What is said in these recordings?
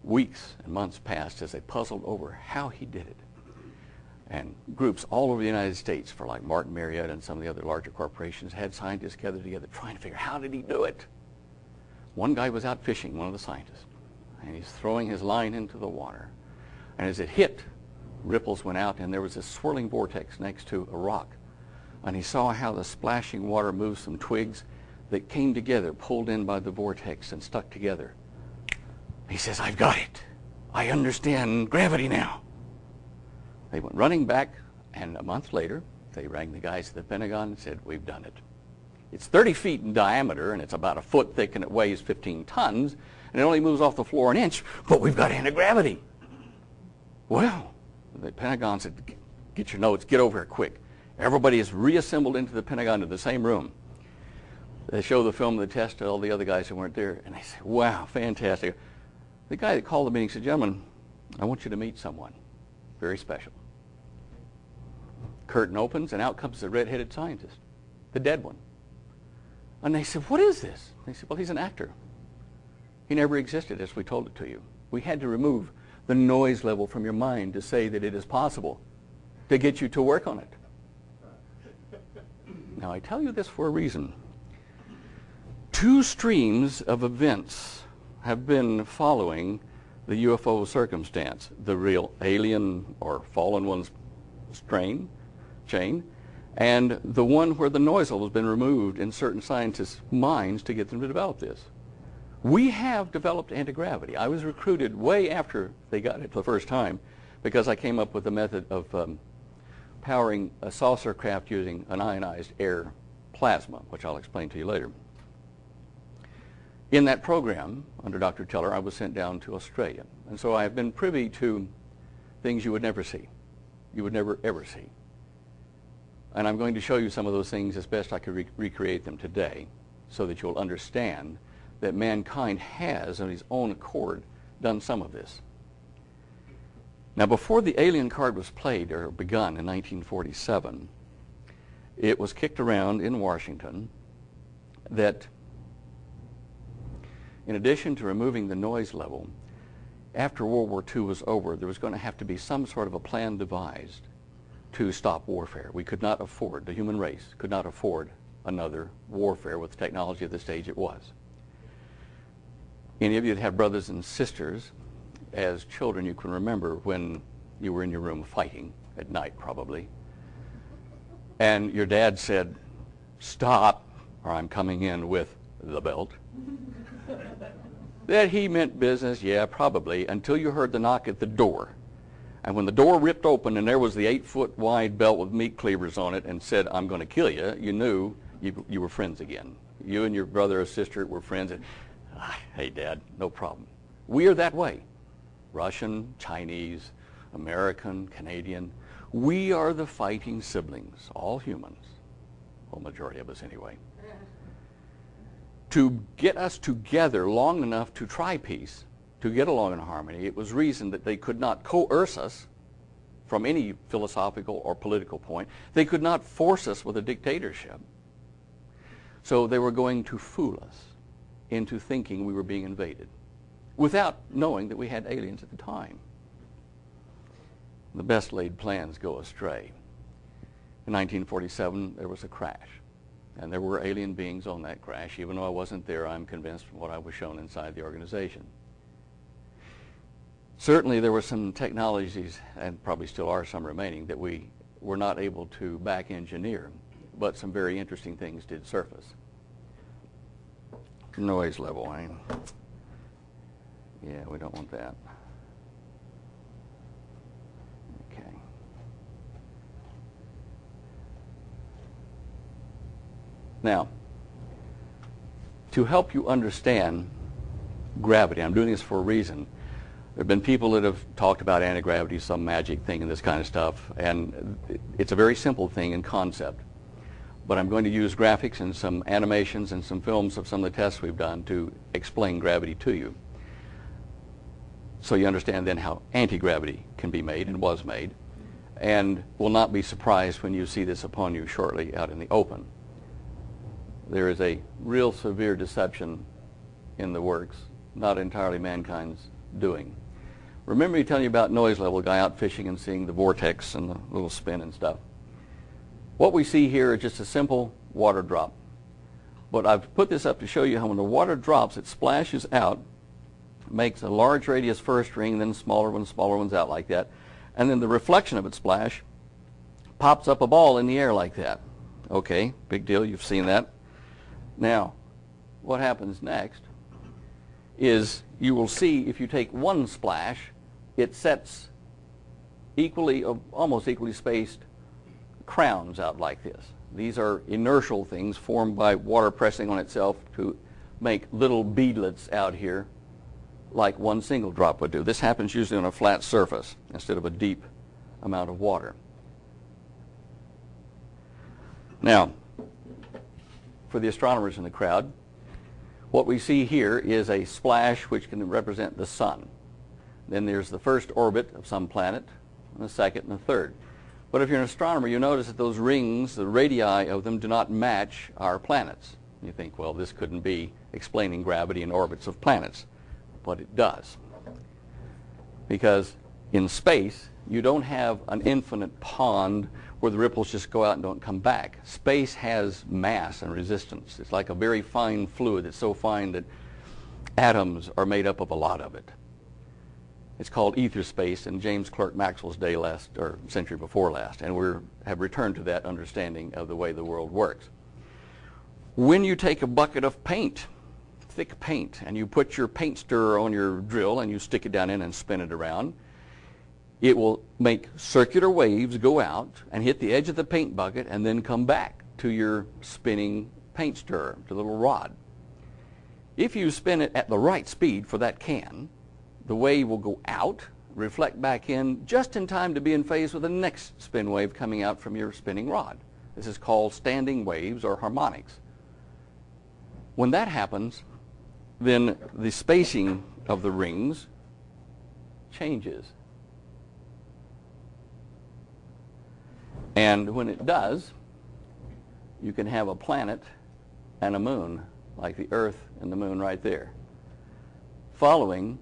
weeks and months passed as they puzzled over how he did it. And groups all over the United States, for like Martin Marietta and some of the other larger corporations, had scientists gathered together trying to figure out how did he do it. One guy was out fishing, one of the scientists, and he's throwing his line into the water. And as it hit, ripples went out, and there was this swirling vortex next to a rock. And he saw how the splashing water moved some twigs that came together, pulled in by the vortex and stuck together. He says, "I've got it. I understand gravity now." They went running back, and a month later, they rang the guys at the Pentagon and said, "We've done it. It's 30 feet in diameter, and it's about a foot thick, and it weighs 15 tons, and it only moves off the floor an inch, but we've got anti-gravity." Well, the Pentagon said, "Get your notes, get over here quick." Everybody is reassembled into the Pentagon in the same room. They show the film of the test to all the other guys who weren't there, and they say, "Wow, fantastic." The guy that called the meeting said, "Gentlemen, I want you to meet someone very special." Curtain opens, and out comes the red-headed scientist, the dead one. And they said, "What is this?" They said, "Well, he's an actor. He never existed as we told it to you. We had to remove the noise level from your mind to say that it is possible, to get you to work on it." Now, I tell you this for a reason. Two streams of events have been following the UFO circumstance: the real alien or fallen one's chain, and the one where the noise level has been removed in certain scientists' minds to get them to develop this. We have developed anti-gravity. I was recruited way after they got it the first time because I came up with a method of powering a saucer craft using an ionized air plasma, which I'll explain to you later. In that program, under Dr. Teller, I was sent down to Australia. And so I have been privy to things you would never see. You would never, ever see. And I'm going to show you some of those things as best I could recreate them today so that you'll understand that mankind has, on his own accord, done some of this. Now, before the alien card was played or begun in 1947, it was kicked around in Washington that in addition to removing the noise level, after World War II was over, there was going to have to be some sort of a plan devised to stop warfare. We could not afford, the human race could not afford another warfare with the technology at the stage it was. Any of you that have brothers and sisters, as children, you can remember when you were in your room fighting at night, probably, and your dad said, "Stop, or I'm coming in with the belt." That he meant business, yeah, probably, until you heard the knock at the door. And when the door ripped open and there was the 8-foot wide belt with meat cleavers on it and said, "I'm going to kill you," you knew you were friends again. You and your brother or sister were friends. And, "Hey, Dad, no problem." We are that way. Russian, Chinese, American, Canadian. We are the fighting siblings, all humans. Well, majority of us anyway. To get us together long enough to try peace, to get along in harmony, it was reasoned that they could not coerce us from any philosophical or political point. They could not force us with a dictatorship. So they were going to fool us into thinking we were being invaded without knowing that we had aliens at the time. The best laid plans go astray. In 1947, there was a crash. And there were alien beings on that crash. Even though I wasn't there, I'm convinced from what I was shown inside the organization. Certainly there were some technologies, and probably still are some remaining, that we were not able to back engineer, but some very interesting things did surface. Noise level, yeah, we don't want that. Okay. Now, to help you understand gravity, I'm doing this for a reason. There have been people that have talked about anti-gravity, some magic thing and this kind of stuff, and it's a very simple thing in concept. But I'm going to use graphics and some animations and some films of some of the tests we've done to explain gravity to you. So you understand then how anti-gravity can be made and was made, and will not be surprised when you see this upon you shortly out in the open. There is a real severe deception in the works, not entirely mankind's doing. Remember me telling you about noise level, guy out fishing and seeing the vortex and the little spin and stuff. What we see here is just a simple water drop. But I've put this up to show you how when the water drops, it splashes out, makes a large radius first ring, then smaller ones out like that. And then the reflection of its splash pops up a ball in the air like that. Okay, big deal, you've seen that. Now, what happens next is you will see if you take one splash, it sets almost equally spaced crowns out like this. These are inertial things formed by water pressing on itself to make little beadlets out here like one single drop would do. This happens usually on a flat surface instead of a deep amount of water. Now, for the astronomers in the crowd, what we see here is a splash which can represent the sun. Then there's the first orbit of some planet, and the second and the third. But if you're an astronomer, you notice that those rings, the radii of them, do not match our planets. You think, well, this couldn't be explaining gravity and orbits of planets. But it does. Because in space, you don't have an infinite pond where the ripples just go out and don't come back. Space has mass and resistance. It's like a very fine fluid that's so fine that atoms are made up of a lot of it. It's called ether space in James Clerk Maxwell's day century before last, and we have returned to that understanding of the way the world works. When you take a bucket of paint, thick paint, and you put your paint stirrer on your drill and you stick it down in and spin it around, it will make circular waves go out and hit the edge of the paint bucket and then come back to your spinning paint stirrer, the little rod. If you spin it at the right speed for that can, the wave will go out, reflect back in, just in time to be in phase with the next spin wave coming out from your spinning rod. This is called standing waves or harmonics. When that happens, then the spacing of the rings changes. And when it does, you can have a planet and a moon, like the Earth and the moon right there, following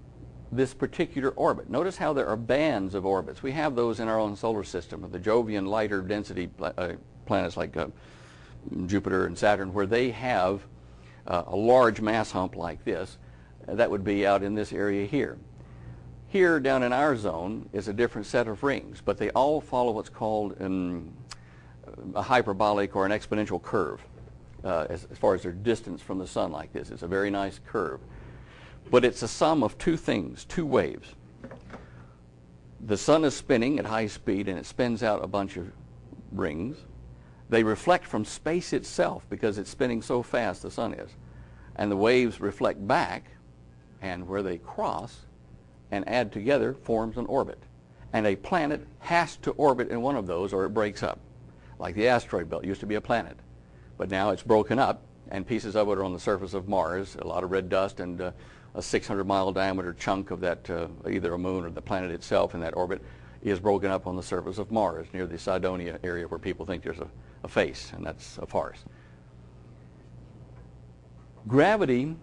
this particular orbit. Notice how there are bands of orbits. We have those in our own solar system, the Jovian lighter density planets like Jupiter and Saturn, where they have a large mass hump like this. That would be out in this area here. Here down in our zone is a different set of rings, but they all follow what's called a hyperbolic or an exponential curve as far as their distance from the sun like this. It's a very nice curve. But it's a sum of two things, two waves. The sun is spinning at high speed and it spins out a bunch of rings. They reflect from space itself because it's spinning so fast, the sun is. And the waves reflect back, and where they cross and add together forms an orbit. And a planet has to orbit in one of those or it breaks up. Like the asteroid belt used to be a planet, but now it's broken up and pieces of it are on the surface of Mars, a lot of red dust and a 600-mile diameter chunk of that, either a moon or the planet itself in that orbit, is broken up on the surface of Mars near the Cydonia area where people think there's a face, and that's a farce. Gravity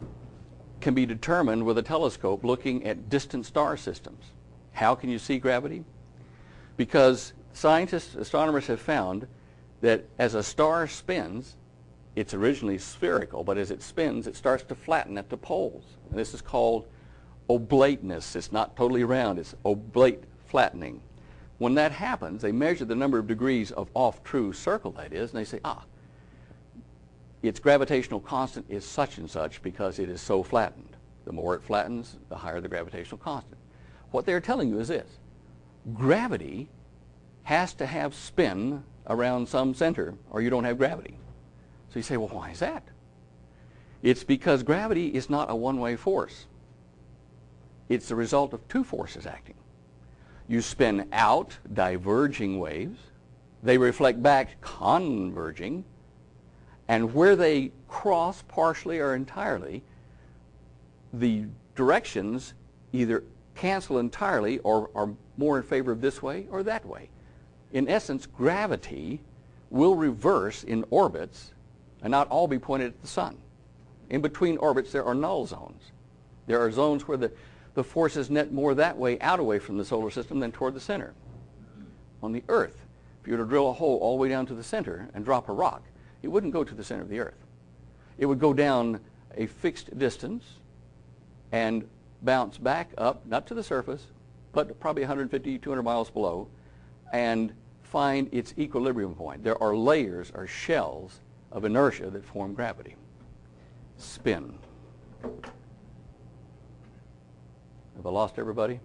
can be determined with a telescope looking at distant star systems. How can you see gravity? Because scientists, astronomers have found that as a star spins, it's originally spherical, but as it spins, it starts to flatten at the poles. And this is called oblateness. It's not totally round, it's oblate flattening. When that happens, they measure the number of degrees of off-true circle, that is, and they say, its gravitational constant is such and such because it is so flattened. The more it flattens, the higher the gravitational constant. What they're telling you is this: gravity has to have spin around some center or you don't have gravity. So you say, well, why is that? It's because gravity is not a one-way force. It's the result of two forces acting. You spin out diverging waves, they reflect back converging, and where they cross partially or entirely, the directions either cancel entirely or are more in favor of this way or that way. In essence, gravity will reverse in orbits and not all be pointed at the sun. In between orbits, there are null zones. There are zones where the the forces net more that way, out away from the solar system than toward the center. On the Earth, if you were to drill a hole all the way down to the center and drop a rock, it wouldn't go to the center of the Earth. It would go down a fixed distance and bounce back up, not to the surface, but probably 150, 200 miles below, and find its equilibrium point. There are layers or shells of inertia that form gravity. Spin. Have I lost everybody?